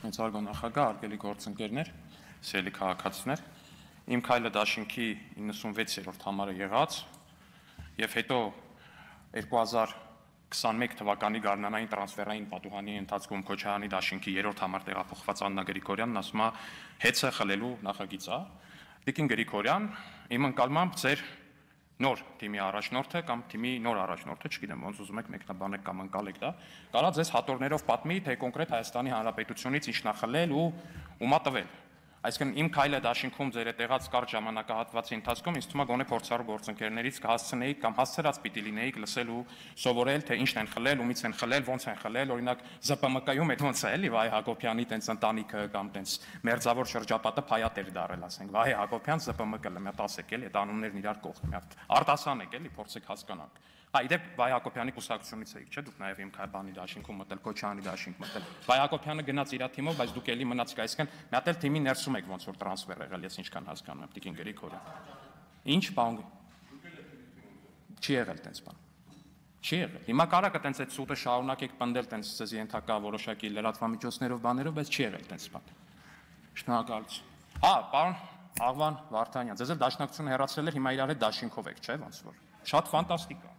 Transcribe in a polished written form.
Մեծարգո նախագահ, արգելի գործընկերներ, սիրելի քաղաքացիներ, իմ քայլը դաշինքի 96-րդ համարը եղած եւ հետո 2021 թվականի գարնանային տրանսֆերային պատուհանի ընթացքում Քոչարյանի դաշինքի 3-րդ համար տեղափոխված Աննա Գրիգորյանն ասում է հեծը խլելու նախագիծ է։ Տիկին Գրիգորյան, իմ ընկալմամբ ձեր նոր թիմի առաջնորդը կամ թիմի նոր առաջնորդը, չգիտեմ, ոնց ուզում եք մեկնաբանեք կամ ընկալեք դա, կարա ձեզ հատորներով պատմի, թե կոնկրետ Հայաստանի Հանրապետությունից ինչն է խլել ու ումա տվել։ Այսինքն իմ քայլը դաշինքում ձեր տեղած կարճ ժամանակահատվածի ընթացքում ինձ թվում է գոնե փորձառու գործընկերներից կհասցնեիք կամ հասցրած պիտի լինեիք լսել ու սովորել, թե ինչն են խլել, ումից են խլել, ոնց են խլել, օրինակ ԶՊՄԿ-ում այդ ոնց է էլի Վահե Հակոբյանի տենց ընտանիքը կամ տենց մերձավոր շրջապատը փայատ էր դարել, ասենք Վահե Հակոբյան ԶՊՄԿ-ը, մի հատ ասեք էլի, այդ անուններն իրար կողմ, մի հատ արտասանեք էլի, փորձեք հասկանալ։ Իդեպ Վահե Հակոբյանի կուսակցությունից եք, չէ՞, դուք նաև իմ քայլի դաշինքում մտել, Քոչարյանի դաշինք մտել։ Վահե Հակոբյանը գնաց իր թիմով, բայց դուք էլի մնացիք, այսինքն մի հատ էլ թիմի ներսում եք ոնց որ տրանսֆեր եղել, ես ինչքան հասկանում եմ, Տիկին Գրիգորյան։ Ինչ բան։ Չի եղել տենց բան։ Չի եղել։ Հիմա կարա տենց այդ սուտը շարունակեք պնդել տենց ցեզ ենթակա որոշակի լրատվամիջոցներով բաներով, բայց չի եղել տենց բան։ Շնորհակալություն։ Հա, պարոն Աղվան Վարդանյան, ձեզ էլ դաշնակցությունը հեռացրել էր, հիմա իրար հետ դաշինքով եք, չէ՞, ոնց որ։ Շատ ֆանտաստիկ է։